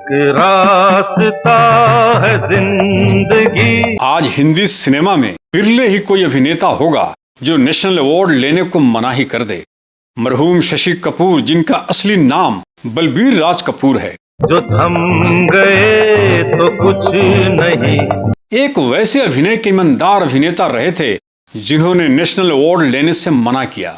एक रास्ता है जिंदगी। आज हिंदी सिनेमा में बिरले ही कोई अभिनेता होगा जो नेशनल अवार्ड लेने को मनाही कर दे। मरहूम शशि कपूर, जिनका असली नाम बलबीर राज कपूर है, जो थम गए तो कुछ नहीं। एक वैसे अभिनय के ईमानदार अभिनेता रहे थे जिन्होंने नेशनल अवार्ड लेने से मना किया।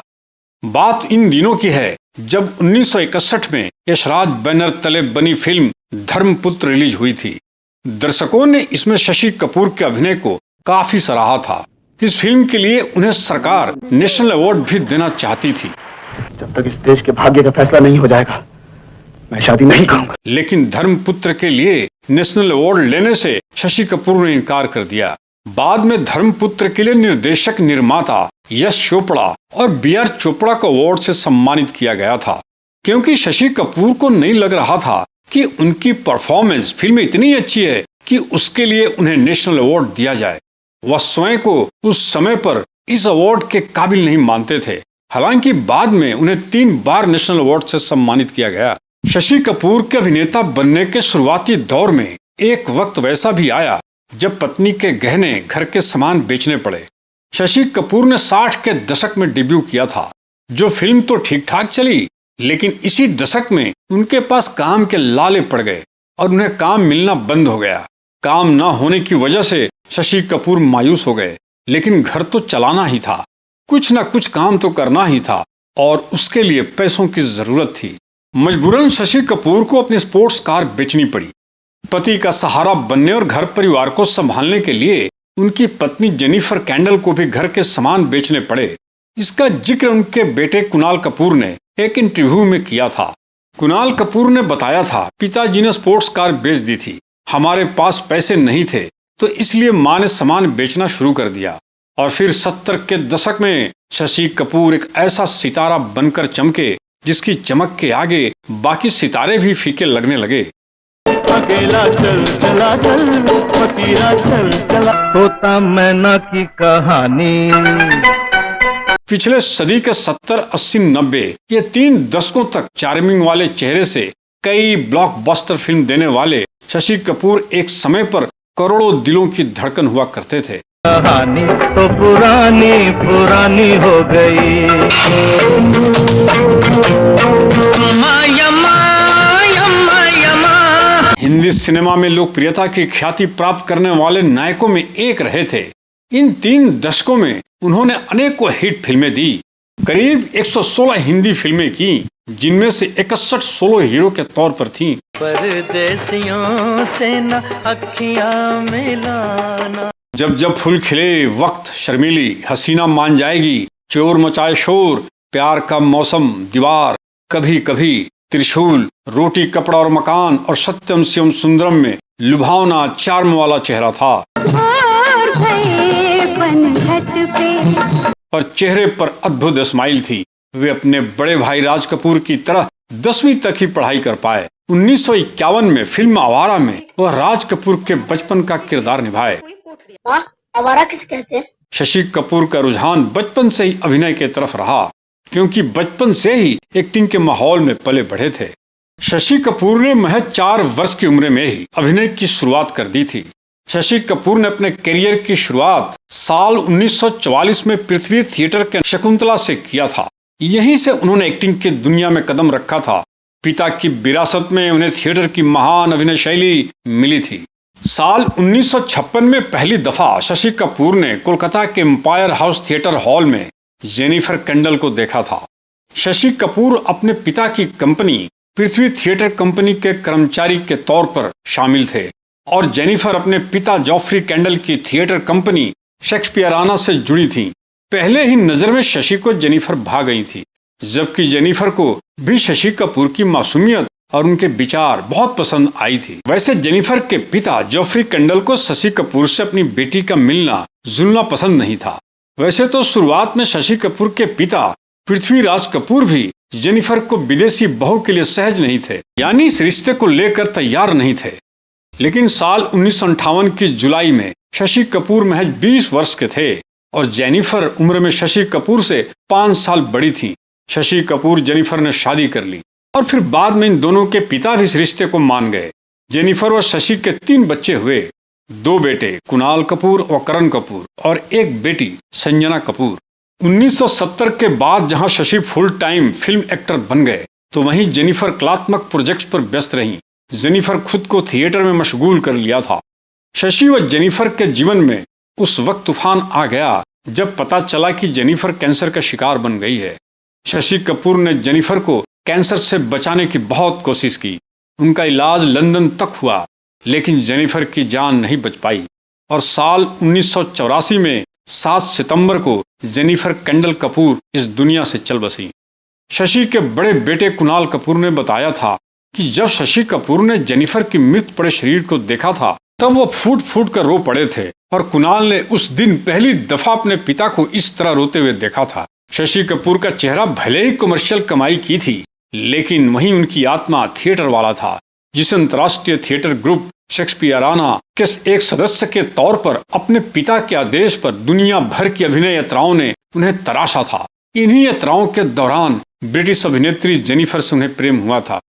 बात इन दिनों की है जब 1961 में यशराज बैनर तले बनी फिल्म धर्मपुत्र रिलीज हुई थी। दर्शकों ने इसमें शशि कपूर के अभिनय को काफी सराहा था। इस फिल्म के लिए उन्हें सरकार नेशनल अवार्ड भी देना चाहती थी। जब तक इस देश के भाग्य का फैसला नहीं हो जाएगा, मैं शादी नहीं करूंगा। लेकिन धर्मपुत्र के लिए नेशनल अवार्ड लेने से शशि कपूर ने इनकार कर दिया। बाद में धर्मपुत्र के लिए निर्देशक निर्माता यश चोपड़ा और बी.आर. चोपड़ा को अवार्ड से सम्मानित किया गया था, क्योंकि शशि कपूर को नहीं लग रहा था कि उनकी परफॉर्मेंस फिल्म में इतनी अच्छी है कि उसके लिए उन्हें नेशनल अवार्ड दिया जाए। वह स्वयं को उस समय पर इस अवार्ड के काबिल नहीं मानते थे। हालांकि बाद में उन्हें 3 बार नेशनल अवार्ड से सम्मानित किया गया। शशि कपूर के अभिनेता बनने के शुरुआती दौर में एक वक्त वैसा भी आया जब पत्नी के गहने, घर के सामान बेचने पड़े। शशि कपूर ने 60 के दशक में डेब्यू किया था, जो फिल्म तो ठीक ठाक चली, लेकिन इसी दशक में उनके पास काम के लाले पड़ गए और उन्हें काम मिलना बंद हो गया। काम न होने की वजह से शशि कपूर मायूस हो गए, लेकिन घर तो चलाना ही था, कुछ न कुछ काम तो करना ही था और उसके लिए पैसों की जरूरत थी। मजबूरन शशि कपूर को अपनी स्पोर्ट्स कार बेचनी पड़ी। पति का सहारा बनने और घर परिवार को संभालने के लिए उनकी पत्नी जेनिफर कैंडल को भी घर के सामान बेचने पड़े। इसका जिक्र उनके बेटे कुणाल कपूर ने एक इंटरव्यू में किया था। कुणाल कपूर ने बताया था, पिताजी ने स्पोर्ट्स कार बेच दी थी, हमारे पास पैसे नहीं थे, तो इसलिए माँ ने सामान बेचना शुरू कर दिया। और फिर 70 के दशक में शशि कपूर एक ऐसा सितारा बनकर चमके जिसकी चमक के आगे बाकी सितारे भी फीके लगने लगे। अकेला चल चला चल, फकीरा चल चला, तोता मैना की कहानी। पिछले सदी के 70, 80, 90 ये 3 दशकों तक चार्मिंग वाले चेहरे से कई ब्लॉकबस्टर फिल्म देने वाले शशि कपूर एक समय पर करोड़ों दिलों की धड़कन हुआ करते थे। कहानी तो पुरानी पुरानी हो गई। हिंदी सिनेमा में लोकप्रियता की ख्याति प्राप्त करने वाले नायकों में एक रहे थे। इन 3 दशकों में उन्होंने अनेकों हिट फिल्में दी। करीब 116 हिंदी फिल्में की, जिनमें से 61 सोलो हीरो के तौर पर थीं। परदेसियों से न अखियां मिलाना, जब जब फूल खिले, वक्त, शर्मीली, हसीना मान जाएगी, चोर मचाए शोर, प्यार का मौसम, दीवार, कभी कभी, त्रिशूल, रोटी कपड़ा और मकान और सत्यम शिवम सुंदरम में लुभावना चार्म वाला चेहरा था और चेहरे पर अद्भुत स्माइल थी। वे अपने बड़े भाई राज कपूर की तरह 10वीं तक ही पढ़ाई कर पाए। 1951 में फिल्म आवारा में वह राज कपूर के बचपन का किरदार निभाए। आवारा किसे कहते हैं? शशि कपूर का रुझान बचपन से ही अभिनय की तरफ रहा, क्योंकि बचपन से ही एक्टिंग के माहौल में पले बढ़े थे। शशि कपूर ने महज 4 वर्ष की उम्र में ही अभिनय की शुरुआत कर दी थी। शशि कपूर ने अपने करियर की शुरुआत साल 1944 में पृथ्वी थिएटर के शकुंतला से किया था। यहीं से उन्होंने एक्टिंग की दुनिया में कदम रखा था। पिता की विरासत में उन्हें थिएटर की महान अभिनय शैली मिली थी। साल 1956 में पहली दफा शशि कपूर ने कोलकाता के एम्पायर हाउस थिएटर हॉल में जेनिफर कैंडल को देखा था। शशि कपूर अपने पिता की कंपनी पृथ्वी थिएटर कंपनी के कर्मचारी के तौर पर शामिल थे और जेनिफर अपने पिता जॉफ्री कैंडल की थिएटर कंपनी शेक्सपियराना से जुड़ी थी। पहले ही नजर में शशि को जेनिफर भा गई थी, जबकि जेनिफर को भी शशि कपूर की मासूमियत और उनके विचार बहुत पसंद आई थी। वैसे जेनिफर के पिता जॉफ्री कैंडल को शशि कपूर से अपनी बेटी का मिलना जुलना पसंद नहीं था। वैसे तो शुरुआत में शशि कपूर के पिता पृथ्वीराज कपूर भी जेनिफर को विदेशी बहू के लिए सहज नहीं थे, यानी इस रिश्ते को लेकर तैयार नहीं थे। लेकिन साल 1958 की जुलाई में शशि कपूर महज 20 वर्ष के थे और जेनिफर उम्र में शशि कपूर से 5 साल बड़ी थी। शशि कपूर जेनिफर ने शादी कर ली और फिर बाद में इन दोनों के पिता भी इस रिश्ते को मान गए। जेनिफर व शशि के 3 बच्चे हुए, 2 बेटे कुणाल कपूर और करण कपूर और 1 बेटी संजना कपूर। 1970 के बाद जहां Shashi full time film actor बन गए तो वहीं जेनिफर कलात्मक प्रोजेक्ट्स पर व्यस्त रहीं। जेनिफर खुद को थिएटर में मशगूल कर लिया था। शशि व जेनिफर के जीवन में उस वक्त तूफान आ गया जब पता चला कि जेनिफर कैंसर का शिकार बन गई है। शशि कपूर ने जेनिफर को कैंसर से बचाने की बहुत कोशिश की। उनका इलाज लंदन तक हुआ, लेकिन जेनिफर की जान नहीं बच पाई और साल 1984 में 7 सितंबर को जेनिफर केंडल कपूर इस दुनिया से चल बसी। शशि के बड़े बेटे कुणाल कपूर ने बताया था कि जब शशि कपूर ने जेनिफर की मृत पड़े शरीर को देखा था तब वो फूट फूट कर रो पड़े थे और कुणाल ने उस दिन पहली दफा अपने पिता को इस तरह रोते हुए देखा था। शशि कपूर का चेहरा भले ही कमर्शियल कमाई की थी, लेकिन वहीं उनकी आत्मा थिएटर वाला था, जिस अंतर्राष्ट्रीय थिएटर ग्रुप शेक्सपियराना के एक सदस्य के तौर पर अपने पिता के आदेश पर दुनिया भर की अभिनय यात्राओं ने उन्हें तराशा था। इन्हीं यात्राओं के दौरान ब्रिटिश अभिनेत्री जेनिफर से उन्हें प्रेम हुआ था।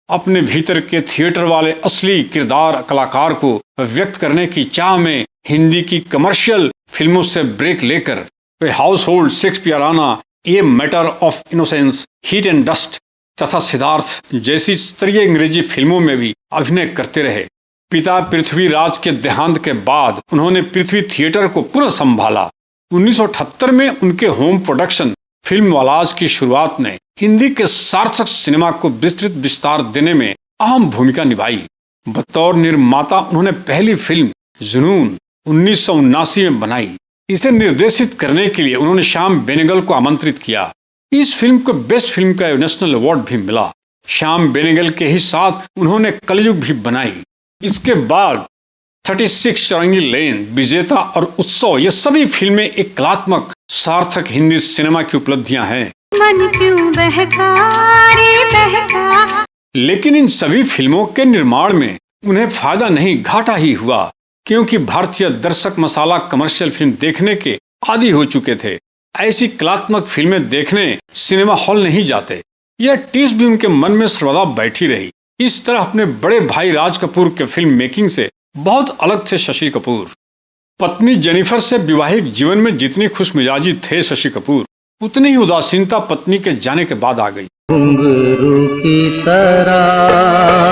अपने भीतर के थिएटर वाले असली किरदार कलाकार को व्यक्त करने की चाह में हिंदी की कमर्शियल फिल्मों से ब्रेक लेकर वे हाउस होल्ड शेक्सपियराना, a matter of innocence, heat and dust तथा सिद्धार्थ जैसी स्तरीय अंग्रेजी फिल्मों में भी अभिनय करते रहे। पिता पृथ्वीराज के देहांत के बाद उन्होंने पृथ्वी थिएटर को पुनः संभाला। 1978 में उनके होम प्रोडक्शन फिल्म वालाज की शुरुआत ने हिंदी के सार्थक सिनेमा को विस्तृत विस्तार देने में अहम भूमिका निभाई। बतौर निर्माता उन्होंने पहली फिल्म जुनून 1979 में बनाई। इसे निर्देशित करने के लिए उन्होंने श्याम बेनेगल को आमंत्रित किया। इस फिल्म को बेस्ट फिल्म का नेशनल अवार्ड भी मिला। श्याम बेनेगल के ही साथ उन्होंने कलयुग भी बनाई। इसके बाद 36 चौरंगी लेन, विजेता और उत्सव ये सभी फिल्में एक कलात्मक सार्थक हिंदी सिनेमा की उपलब्धियां हैं। मन क्यों बहका रे बहका। लेकिन इन सभी फिल्मों के निर्माण में उन्हें फायदा नहीं घाटा ही हुआ, क्योंकि भारतीय दर्शक मसाला कमर्शियल फिल्म देखने के आदी हो चुके थे। ऐसी कलात्मक फिल्में देखने सिनेमा हॉल नहीं जाते। यह टीस भी उनके मन में सर्वदा बैठी रही। इस तरह अपने बड़े भाई राज कपूर के फिल्म मेकिंग से बहुत अलग थे शशि कपूर। पत्नी जेनिफर से वैवाहिक जीवन में जितनी खुशमिजाजी थे शशि कपूर, उतनी ही उदासीनता पत्नी के जाने के बाद आ गई। घुंघरू की तरह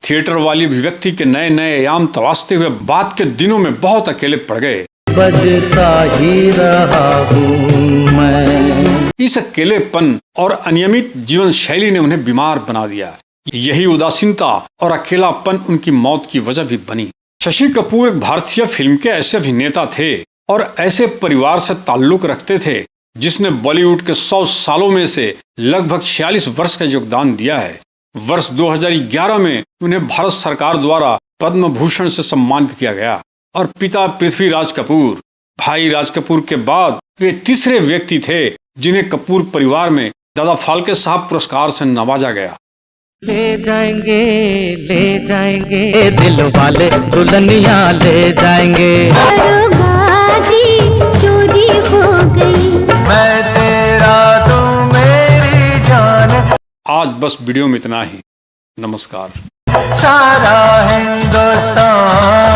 थिएटर वाली अभिव्यक्ति के नए नए आयाम तलाशते हुए बाद के दिनों में बहुत अकेले पड़ गए। बजता ही रहा हूँ मैं। इस अकेलेपन और अनियमित जीवन शैली ने उन्हें बीमार बना दिया। यही उदासीनता और अकेलापन उनकी मौत की वजह भी बनी। शशि कपूर एक भारतीय फिल्म के ऐसे अभिनेता थे और ऐसे परिवार से ताल्लुक रखते थे जिसने बॉलीवुड के 100 सालों में से लगभग 46 वर्ष का योगदान दिया है। वर्ष 2011 में उन्हें भारत सरकार द्वारा पद्म भूषण से सम्मानित किया गया और पिता पृथ्वीराज कपूर, भाई राज कपूर के बाद वे तीसरे व्यक्ति थे जिन्हें कपूर परिवार में दादा फाल्के साहब पुरस्कार से नवाजा गया। ले जाएंगे दिल वाले दुल्हनिया ले जाएंगे। बाजी चोरी हो गई। मैं तेरा तू मेरी जान। आज बस वीडियो में इतना ही। नमस्कार। सारा हिंदुस्तान